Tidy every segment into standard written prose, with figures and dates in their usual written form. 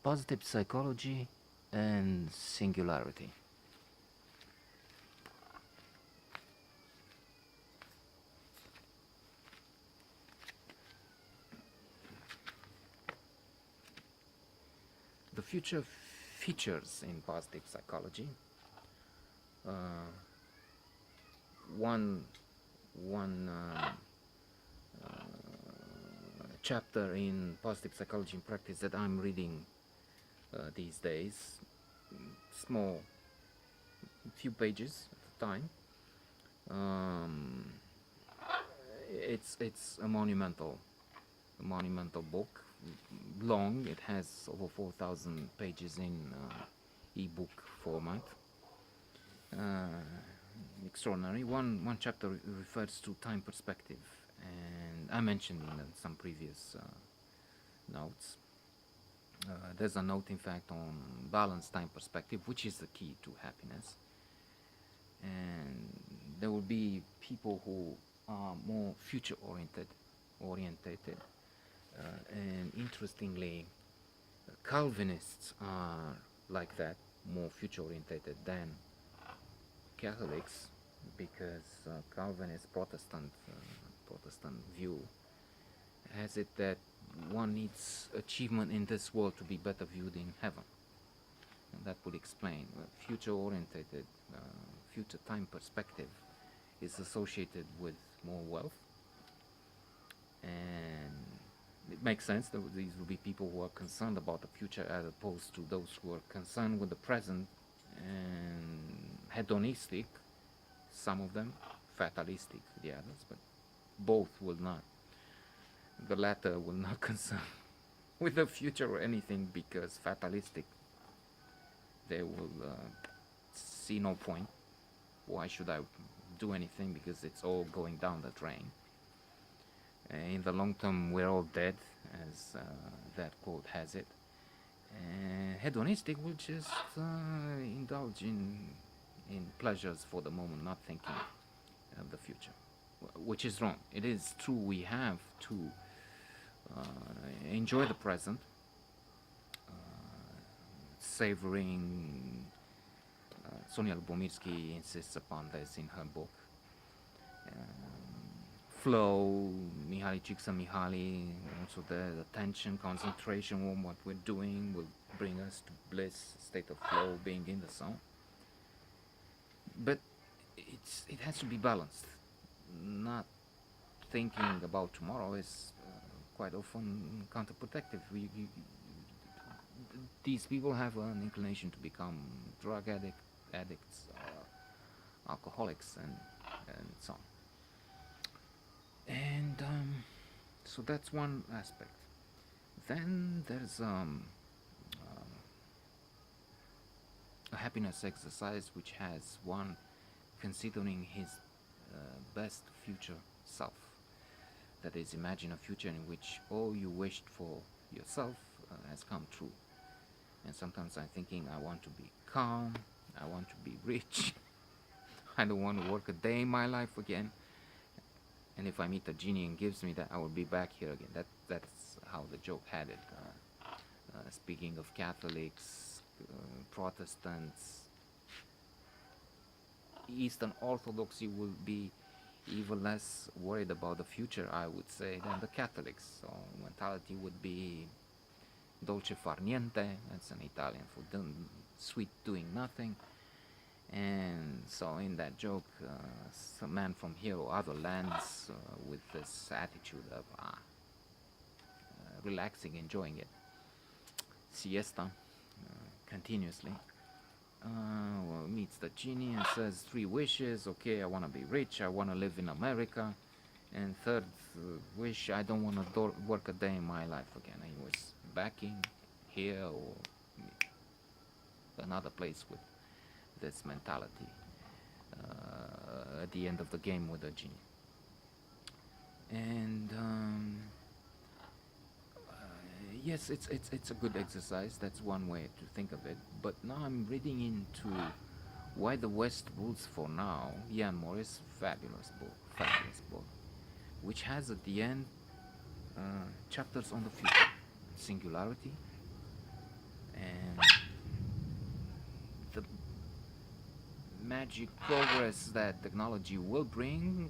Positive psychology and singularity. The future features in positive psychology. Uh, one one chapter in positive psychology in practice that I'm reading these days, small, few pages at a time. Um, it's a monumental book, long. It has over 4,000 pages in ebook format. Uh, Extraordinary. One chapter refers to time perspective, and I mentioned in some previous notes. There's a note, in fact, on balanced time perspective, which is the key to happiness. And there will be people who are more future orientated, and interestingly, Calvinists are like that, more future orientated than Catholics, because Calvinist Protestant view has it that one needs achievement in this world to be better viewed in heaven. And that would explain future orientated, future time perspective is associated with more wealth, and it makes sense that these will be people who are concerned about the future as opposed to those who are concerned with the present and hedonistic, some of them, fatalistic, the others, but both will not. The latter will not concern with the future or anything, because fatalistic, they will see no point. Why should I do anything, because it's all going down the drain. In the long term, we're all dead, as that quote has it. Hedonistic will just indulge in pleasures for the moment, not thinking of the future, which is wrong. It is true, we have to enjoy the present, savoring. Sonia Lubomirsky insists upon this in her book. Flow, Mihaly Csikszentmihalyi, also the tension, concentration on what we're doing will bring us to bliss, state of flow, being in the zone. But it has to be balanced. Not thinking about tomorrow is quite often counterproductive. These people have an inclination to become drug addicts, alcoholics, and so on. And so that's one aspect. Then there's a happiness exercise which has one considering his best future self. That is, imagine a future in which all you wished for yourself has come true. And sometimes I'm thinking, I want to be calm, I want to be rich, I don't want to work a day in my life again. And if I meet a genie and gives me that, I will be back here again. That's how the joke had it. Speaking of Catholics, Protestants, Eastern Orthodoxy will be even less worried about the future, I would say, than the Catholics. So mentality would be dolce far niente. That's an Italian for sweet doing nothing. And so in that joke, some man from here or other lands with this attitude of relaxing, enjoying it, siesta, continuously. Well, meets the genie and says 3 wishes. Okay, I want to be rich, I want to live in America, and third wish, I don't want to work a day in my life again. He was back in here or another place with this mentality at the end of the game with the genie. And yes, it's a good exercise. That's one way to think of it. But now I'm reading into Why the West Rules for Now. Ian Morris, fabulous book, which has at the end chapters on the future, singularity, and the magic progress that technology will bring,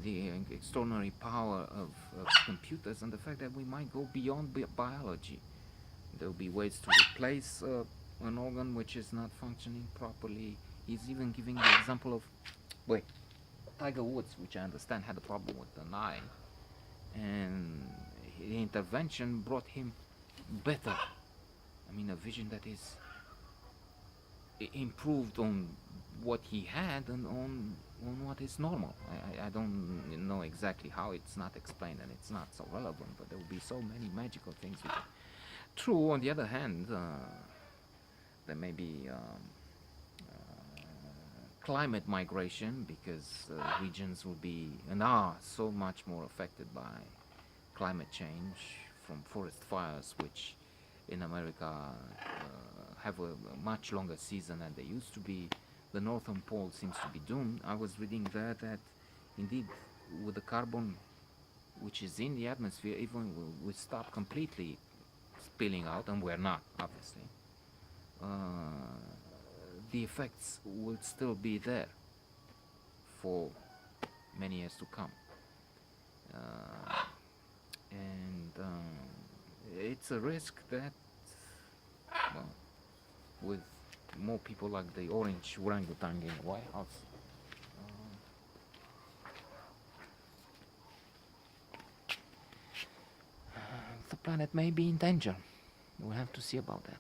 the extraordinary power of computers, and the fact that we might go beyond biology. There will be ways to replace an organ which is not functioning properly. He's even giving the example of, wait, Tiger Woods, which I understand had a problem with an eye, and the intervention brought him better. I mean, a vision that is improved on what he had and on what is normal. I don't know exactly how, it's not explained and it's not so relevant, but there will be so many magical things. True, on the other hand, there may be climate migration because regions will be and are so much more affected by climate change from forest fires, which in America have a much longer season than they used to be. The northern pole seems to be doomed. I was reading there that indeed, with the carbon which is in the atmosphere, even we stop completely spilling out, and we're not, obviously, uh, the effects will still be there for many years to come. Uh, and it's a risk that, well, with more people like the orange orangutan in the White House, the planet may be in danger. We'll have to see about that.